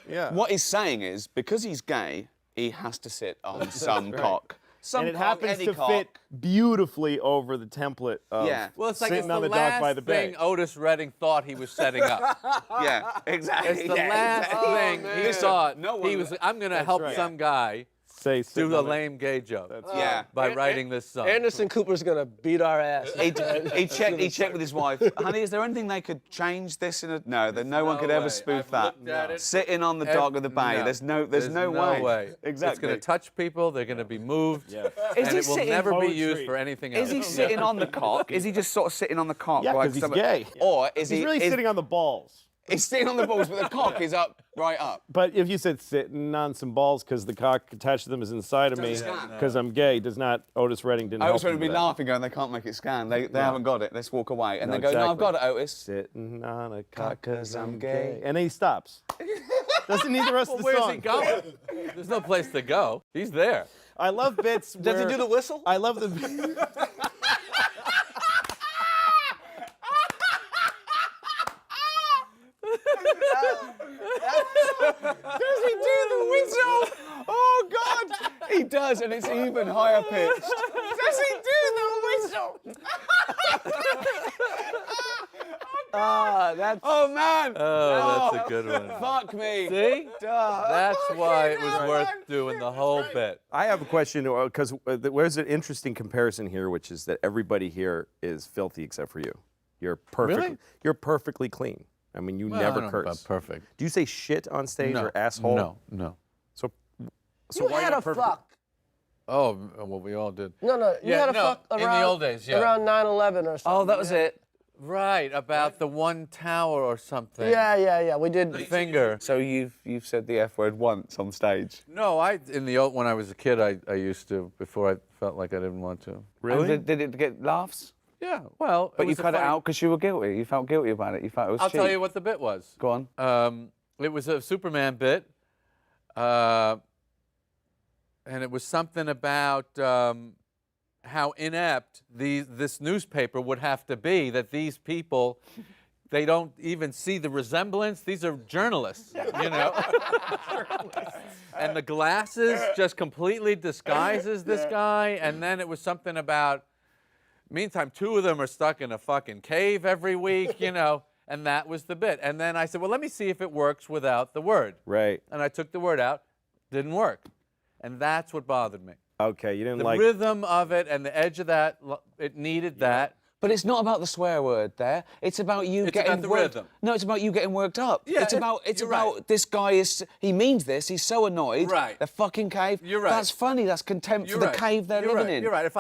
Yeah. What he's saying is, because he's gay, he has to sit on some cock. Some And it cock, happens any to cock. fit beautifully over the template of Yeah. Well, it's like sitting it's on the the dock by last the thing bay. Otis Redding thought he was setting up. Yeah, exactly. It's the yeah, last exactly. thing he Listen, thought. no one- he was. I'm going to help right. some guy Say do sitting the on the- lame gay joke Yeah. by writing this song. Anderson Cooper's gonna beat our ass. He checked with his wife. Honey, is there anything they could change this in a... No, no one could ever way. spoof I've that. looked at it. Sitting on the dock of the bay. No. There's no way. It's Exactly. going to touch people. They're going to be moved. Yeah. Is And he it will sitting- never be Poetry. used for anything else. Is he sitting on the cock? Is he just sort of sitting on the cock? Yeah, like 'cause he's some- gay. Or is He's he... really is- sitting on the balls. He's sitting on the balls, but the cock is up, right up. But if you said sitting on some balls because the cock attached to them is inside of me Doesn't scan. because I'm gay, does not Otis Redding didn't I help was going him to be with that. laughing, going, they can't make it scan. They haven't got it. Let's walk away. And No, they go, no, I've exactly. got it, Otis. Sitting on a cock 'cause because I'm I'm gay. gay. And then he stops. Doesn't need the rest Well, of the where's song. he going? There's no place to go. He's there. I love bits Does where... he do the whistle? I love the... does, and it's even higher pitched. Does he do the whistle? That's Oh man! Oh, that's a good one. Fuck me. See? Duh. That's why it was worth doing the whole bit. I have a question because there's an interesting comparison here, which is that everybody here is filthy except for you. You're perfect. Really? You're perfectly clean. I mean, you Well, I never don't know curse. about perfect. Do you say shit on stage or asshole? No. So you why had not a perfect? fuck. Oh, well, we all did. No, you had a fuck around, in the old days, yeah. around 9/11 or something. Oh, that was it. Right, about the one tower or something. Yeah. We did. The finger. So you've said the F word once on stage. No, when I was a kid, I used to, before I felt like I didn't want to. Really? And did it get laughs? Yeah, well. But you cut it out because you were guilty. You felt guilty about it. You felt it was I'll cheap. tell you what the bit was. Go on. It was a Superman bit, and it was something about how inept this newspaper would have to be, that these people, they don't even see the resemblance. These are journalists, you know? And the glasses just completely disguises this guy. And then it was something about, meantime, 2 of them are stuck in a fucking cave every week, you know? And that was the bit. And then I said, well, let me see if it works without the word. Right. And I took the word out. Didn't work. And that's what bothered me. Okay, you didn't The like. rhythm of it and the edge of that, it needed that. But it's not about the swear word there. It's about you It's getting about the worked. rhythm. No, it's about you getting worked up. Yeah, it's about you're right. this guy he means this. He's so annoyed. Right. The fucking cave. You're right. That's funny. That's contempt You're for right. the cave they're You're living right. in. You're right. If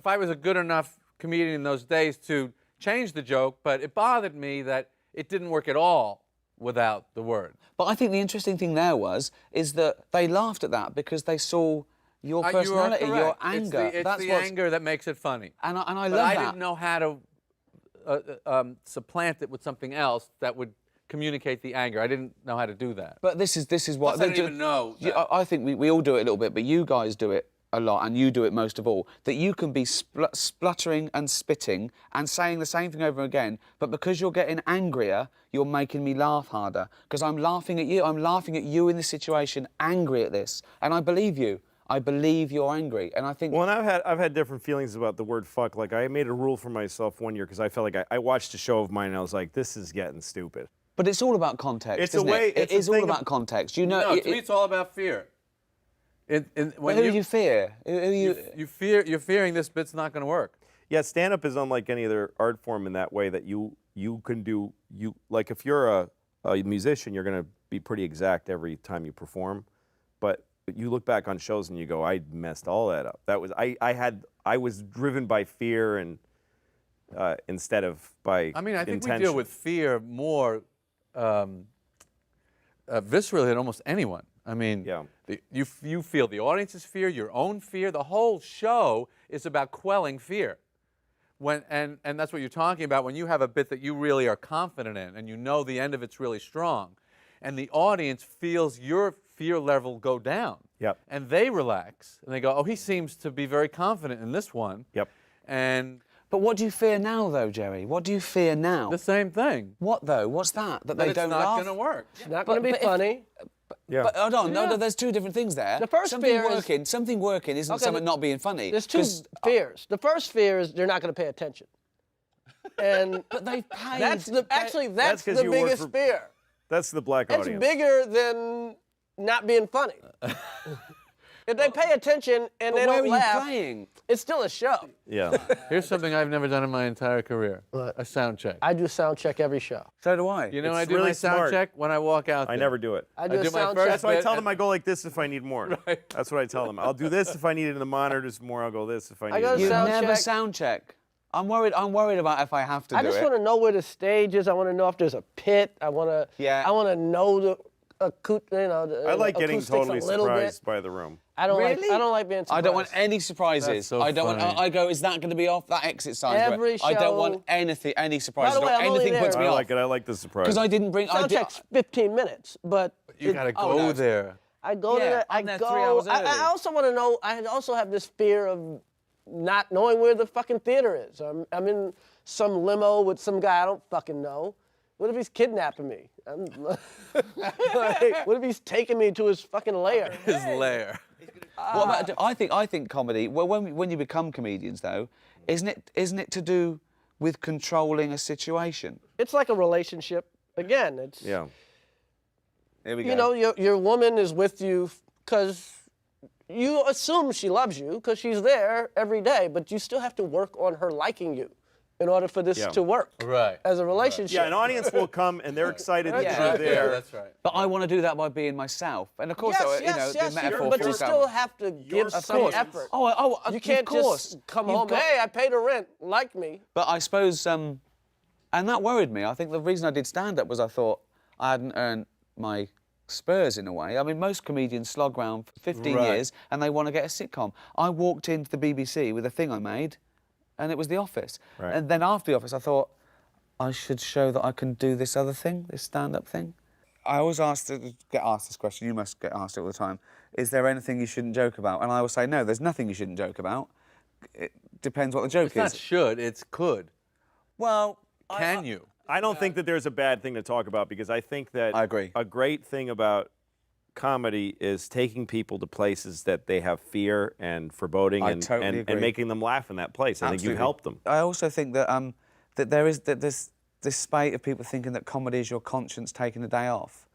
I was a good enough comedian in those days to change the joke, but it bothered me that it didn't work at all without the word. But I think the interesting thing there is that they laughed at that because they saw your personality, you are your correct. anger. It's That's the what's, anger that makes it funny. and I But love I that. didn't know how to supplant it with something else that would communicate the anger. I didn't know how to do that. But this is what Plus, I didn't even know that. I think we all do it a little bit, but you guys do it a lot, and you do it most of all. That you can be spluttering and spitting and saying the same thing over again, but because you're getting angrier, you're making me laugh harder. Because I'm laughing at you. I'm laughing at you in this situation, angry at this, and I believe you. I believe you're angry, and I think. Well, and I've had different feelings about the word fuck. Like I made a rule for myself one year because I felt like I watched a show of mine and I was like, this is getting stupid. But it's all about context. It's a isn't way- It, it's it a is all thing about of- context. You know. No, to me, it's all about fear. But who do you fear? Who You're fearing this bit's not going to work. Yeah, stand-up is unlike any other art form in that way that you can do like if you're a musician, you're going to be pretty exact every time you perform, but you look back on shows and you go, I messed all that up. That was I was driven by fear and instead of by I mean, I think intention. we deal with fear more viscerally than almost anyone. I mean, Yeah. You feel the audience's fear, your own fear. The whole show is about quelling fear. And that's what you're talking about when you have a bit that you really are confident in and you know the end of it's really strong, and the audience feels your fear level go down. Yep. And they relax and they go, oh, he seems to be very confident in this one. Yep. And But what do you fear now, though, Jerry? What do you fear now? the same thing. What though? What's that? That they It's don't not laugh. going to work. It's not going to be but if- funny. Yeah. But hold on, Yeah. no, there's two different things there. The first fear is- something working isn't Okay, something not being funny. There's 2 fears. The first fear is they're not going to pay attention. And But they've paid. that's the That's the 'cause you work biggest for- fear. That's the black It's audience. bigger than not being funny. If they pay attention and they But where don't are laugh, you playing? it's still a show. Yeah. Here's something I've never done in my entire career. What? A sound check. I do sound check every show. So do I. You know, It's I do really my sound smart. check when I walk out I there. never do it. I do a do my sound first check. That's why I bit tell and- them I go like this if I need more. Right. That's what I tell them. I'll do this if I need it in the monitors more. I'll go this if I need go it. You sound never check. sound check. I'm worried about if I have to I do just it. want to know where the stage is. I want to know if there's a pit. I want to. Yeah. I want to know the I like getting acoustics totally a little surprised bit. by the room. I don't Really? like. I don't like being surprised. I don't want any surprises. That's so I don't want. funny. I go. Is that going to be off? That exit sign. Every I don't want show- anything. Any surprises. By the way, I don't I'm only anything puts there- me I off. like it. I like the surprise. Because I didn't bring. I Sound did, check's 15 minutes, but You got to go no. there. I go to Yeah, that. I I'm there go. 3 hours early. I also want to know. I also have this fear of not knowing where the fucking theater is. I'm in some limo with some guy I don't fucking know. What if he's kidnapping me? Like, what if he's taking me to his fucking lair? His lair. What about? I think comedy. Well, when you become comedians, though, isn't it to do with controlling a situation? It's like a relationship. Again, it's Yeah. Here we go. you know, your woman is with you because you assume she loves you because she's there every day, but you still have to work on her liking you in order for this to work Right. as a relationship. Yeah, an audience will come and they're excited that Yeah. you're Right, there. Yeah, that's right. But I want to do that by being myself, and of course, the metaphor but you for still have to give some course. effort. you You can't of course. just come You've home, got- hey, I paid the rent, like me. But I suppose, and that worried me. I think the reason I did stand-up was I thought I hadn't earned my spurs in a way. I mean, most comedians slog around for 15 Right. years and they want to get a sitcom. I walked into the BBC with a thing I made, and it was The Office. Right. And then after The Office, I thought, I should show that I can do this other thing, this stand-up thing. I always get asked this question, you must get asked it all the time, is there anything you shouldn't joke about? And I always say, no, there's nothing you shouldn't joke about. It depends what the joke It's not is. should, it's could. Well, Can you? I don't think that there's a bad thing to talk about because I think that I agree. a great thing about comedy is taking people to places that they have fear and foreboding I and, totally and, agree. and making them laugh in that place. I think you've Absolutely. helped them. I also think that there's this spate of people thinking that comedy is your conscience taking a day off.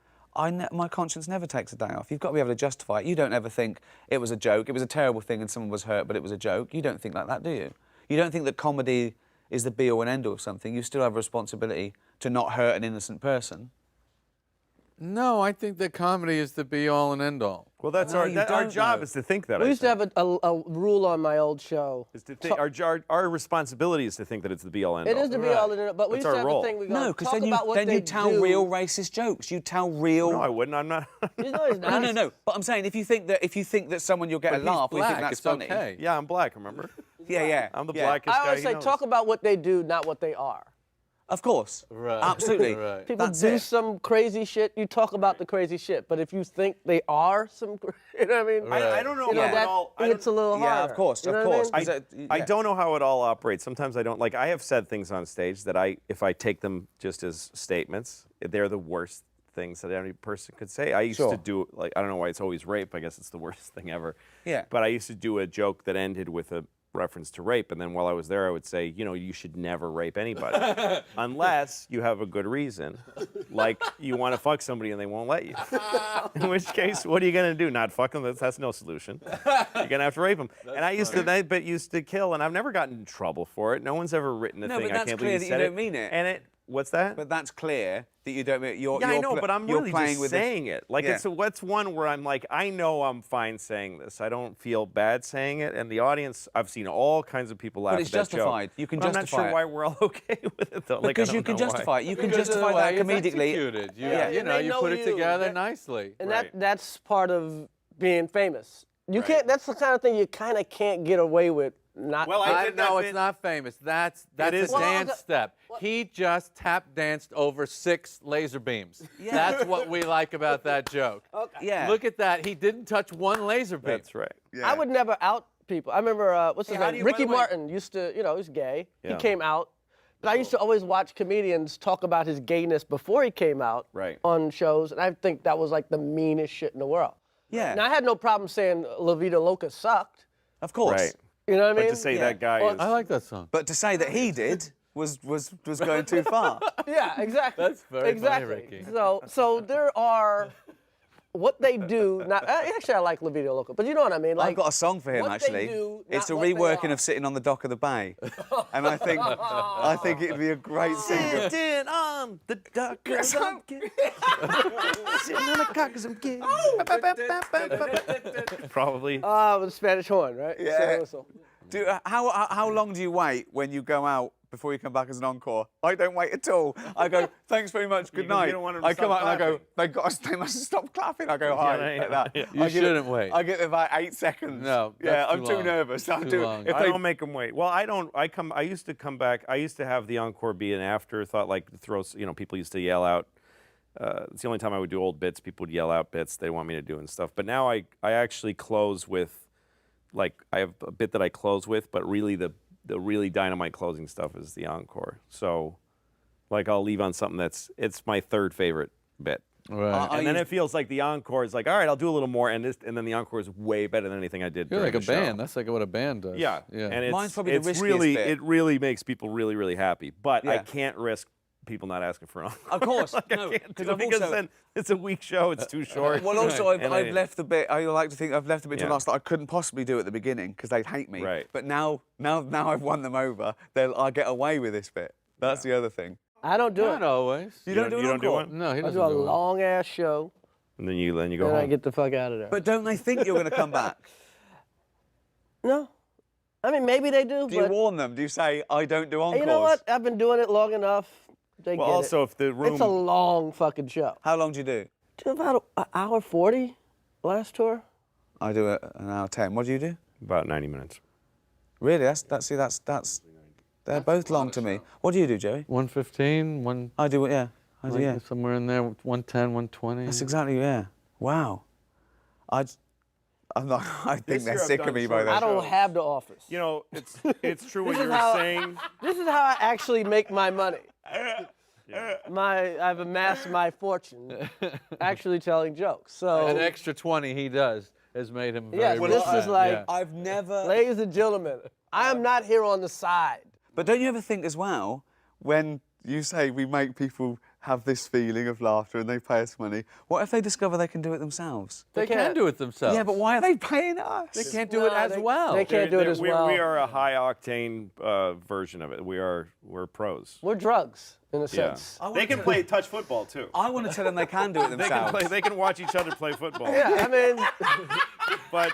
My conscience never takes a day off. You've got to be able to justify it. You don't ever think it was a joke, it was a terrible thing and someone was hurt, but it was a joke. You don't think like that, do you? You don't think that comedy is the be-all and end-all of something. You still have a responsibility to not hurt an innocent person. No, I think that comedy is the be-all and end-all. Well, that's No, our you our don't job know. is to think that. We I used to think. have a rule on my old show. Is to think, our responsibility is to think that it's the be-all end-all. It is to be all in it, but we That's used to our have role. a thing we go, No, because talk then about what you they tell do. real racist jokes. You tell real. No, I wouldn't. I'm not. No, he's not. No. But I'm saying if you think that someone you'll get But a he's laugh, or you black, think that's it's funny. okay. Yeah, I'm black. Remember? Yeah. I'm the yeah. blackest I guy. always he say, knows. talk about what they do, not what they are. Of course. Right. Absolutely. Right. People That's do it. some crazy shit, you talk about the crazy shit. But if you think they are some, you know what I mean? I don't know You know, how it that all. it's a little harder. Yeah, of course, You know of what I course. mean? 'Cause I yeah. don't know how it all operates. Sometimes I don't like. I have said things on stage that if I take them just as statements, they're the worst things that any person could say. I used Sure. to do like I don't know why it's always rape. I guess it's the worst thing ever. Yeah. But I used to do a joke that ended with a reference to rape, and then while I was there, I would say, you know, you should never rape anybody unless you have a good reason, like you want to fuck somebody and they won't let you. In which case, what are you gonna do? Not fuck them? That's no solution. You're gonna have to rape them. And I used to kill, and I've never gotten in trouble for it. No one's ever written a No, thing. but I that's can't clear believe you that you said don't mean it. And what's that? But that's clear that you don't mean you're. Yeah, I you're know, pl- but I'm you're really playing just with saying it. Like, Yeah. what's one where I'm like, I know I'm fine saying this. I don't feel bad saying it. And the audience, I've seen all kinds of people laugh But it's at that justified. joke. You can But I'm not justify sure it. why we're all okay with it, though. Like, I Because you don't can know why. justify it. You can Because of the justify that way it's comedically. executed. You, Yeah. you And know, they you know put it you. together That- nicely. And Right. that's part of being famous. You can't. That's the kind of thing you kind of can't get away with. Not. Well, I did that No, bit- it's not famous. That's is. a Well, dance okay. step. He just tap danced over 6 laser beams. That's what we like about that joke. Yeah. Look at that. He didn't touch one laser beam. That's right. I would never out people. I remember what's his how do name? you- by Ricky the way- Martin used to. You know, he's gay. Yeah. He came out. But I used to always watch comedians talk about his gayness before he came out Right. on shows, and I think that was like the meanest shit in the world. Yeah. Now I had no problem saying La Vida Loca sucked. Of course. Right. You know what I But mean? to say Yeah. that guy Well, is. I like that song. But to say that he did was going too far. Yeah, exactly. That's very funny, exactly. Ricky. So there are what they do. Not actually, I like La Vida Loca, but you know what I mean. Like, I've got a song for him what actually. They do, It's a not what they reworking are. of Sitting on the Dock of the Bay, and I think it'd be a great single. Sitting on the dock 'cause I'm gay. Sitting on the cock 'cause I'm gay. Probably. With the Spanish horn, right? Yeah. Silver whistle. How long do you wait when you go out before you come back as an encore? I don't wait at all. I go, thanks very much, good Because you night. don't want them to I come stop out and I go, clapping. they must stop clapping. I go, hi, yeah, like that. yeah. You I give it- shouldn't wait. I get about 8 seconds. No, yeah, that's I'm too too long. nervous. I'm Too long. If I they, don't make them wait. Well, I don't. I used to come back. I used to have the encore be an afterthought, like throw. You know, people used to yell out. It's the only time I would do old bits. People would yell out bits they want me to do and stuff. But now I actually close with, like, I have a bit that I close with, but really the really dynamite closing stuff is the encore. So, like, I'll leave on something it's my third favorite bit. Right. And then it feels like the encore is like, all right, I'll do a little more, and then the encore is way better than anything I did. You're during like a the show. band. That's like what a band does. Yeah, Yeah. and Mine's probably the it's riskiest really, bit. it really makes people really, really happy. But I Yeah. can't risk people not asking for an encore. Of course, Like, no, I can't do because it I've because also- then it's a weak show. It's too short. Well, also, And I've left the bit. I like to think I've left the bit to Yeah. last that I couldn't possibly do at the beginning because they'd hate me. Right. But now I've won them over. I'll get away with this bit. That's the other thing. I don't do Not it. always. You don't do an you don't do encore? one? No, he I doesn't do a do it. long ass show, And then you go and I home. get the fuck out of there. But don't they think you're going to come back? No, I mean maybe they do. Do you but warn them? Do you say I don't do encores? you know what? I've been doing it long enough. They Well, get also it. if the room. It's a long fucking show. How long do you do? Do about an hour 40 last tour. I do an hour 10. What do you do? About 90 minutes. Really? That's. They're both long to me. What do you do, Joey? 115, one. I do. Yeah. I do. like Yeah. Somewhere in there, 110, 120. That's exactly. Yeah. Wow. I'm not. I think This they're year I've sick of done me by short then. I don't shows. have the office. You know, it's true what This is you're how- saying. This is how I actually make my money. I've amassed my fortune actually telling jokes. So An extra 20 he does has made him very yes, rich. this is like, Yeah. I've never. ladies and gentlemen, I am not here on the side. But don't you ever think as well, when you say we make people have this feeling of laughter and they pay us money, what if they discover they can do it themselves? They can can't. do it themselves. Yeah, but why are they paying us? They can't do it No, as they- well. they can't do it as we, well. We are a high octane version of it. We're pros. We're drugs in a Yeah. sense. They can play touch football too. I want to tell them they can do it They can themselves. play. They can watch each other play football. Yeah, I mean, But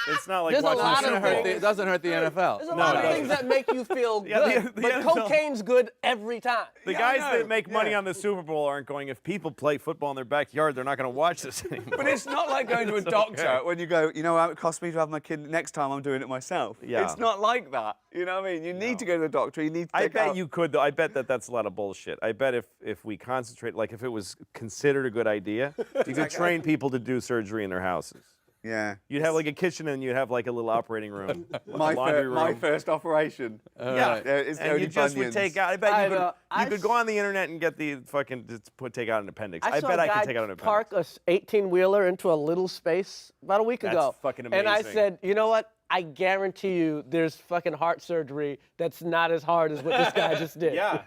it's not like There's a watching lot the of Super Bowl. things. It doesn't hurt the NFL. there's a No, lot it of doesn't. things that make you feel Yeah, good, the but NFL cocaine's good every time. The Yeah, guys I know. that make money Yeah. on the Super Bowl aren't going, if people play football in their backyard, they're not going to watch this anymore. But it's not like going to a It's doctor okay. when you go, you know how it costs me to have my kid, next time I'm doing it myself. Yeah. It's not like that. You know what I mean? You need to go to the doctor, you need to I take bet out- you could, though. I bet that's a lot of bullshit. I bet if we concentrate, like if it was considered a good idea, you could train people to do surgery in their houses. Yeah. You'd have like a kitchen and you'd have like a little operating room, My, laundry room. my first operation. Yeah, It's and only you just would bunions. take out. I bet you could. I You could go on the internet and get the fucking take out an appendix. I saw bet a I guy could take out an appendix. park a 18-wheeler into a little space about a week That's ago. fucking And I amazing. said, you know what? I guarantee you there's fucking heart surgery that's not as hard as what this guy just did. Yeah,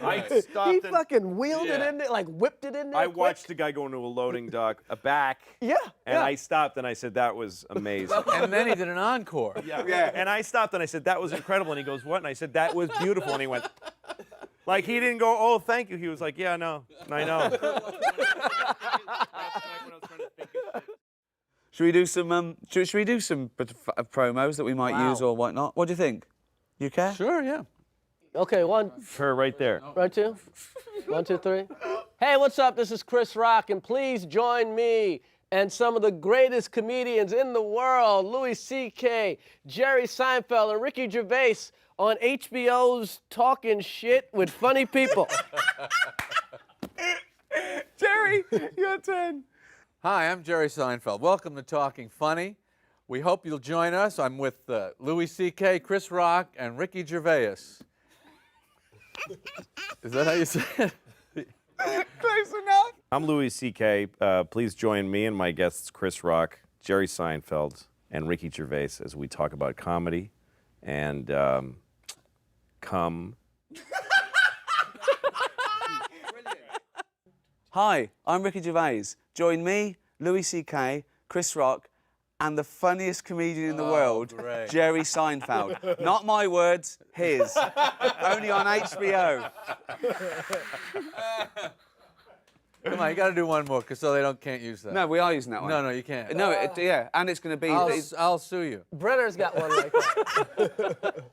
I He stopped. and fucking wheeled it Yeah. in there, like whipped it in there. I quick. watched the guy go into a loading dock, a back. Yeah, And yeah. I stopped and I said that was amazing. And then he did an encore. Yeah. And I stopped and I said that was incredible. And he goes, what? And I said that was beautiful. And he went, like he didn't go, oh, thank you. He was like, yeah, no, I know. Should we do some should we do some promos that we might Wow. use or whatnot? What do you think? You care? Sure, yeah. Okay, one, Her right there. right, two. 1, 2, 3. Hey, what's up? This is Chris Rock, and please join me and some of the greatest comedians in the world, Louis C.K., Jerry Seinfeld, and Ricky Gervais on HBO's Talking Shit with Funny People. Jerry, your turn. Hi, I'm Jerry Seinfeld. Welcome to Talking Funny. We hope you'll join us. I'm with Louis C.K., Chris Rock, and Ricky Gervais. Is that how you say it? Close enough. I'm Louis C.K. Please join me and my guests Chris Rock, Jerry Seinfeld, and Ricky Gervais as we talk about comedy and cum. Hi, I'm Ricky Gervais. Join me, Louis C.K., Chris Rock, and the funniest comedian in the world, great. Jerry Seinfeld. Not my words, his. Only on HBO. Come on, you got to do one more, because so they can't use that. No, we are using that one. No, you can't. No, yeah, and it's going to be. I'll sue you. Brenner's got one like that.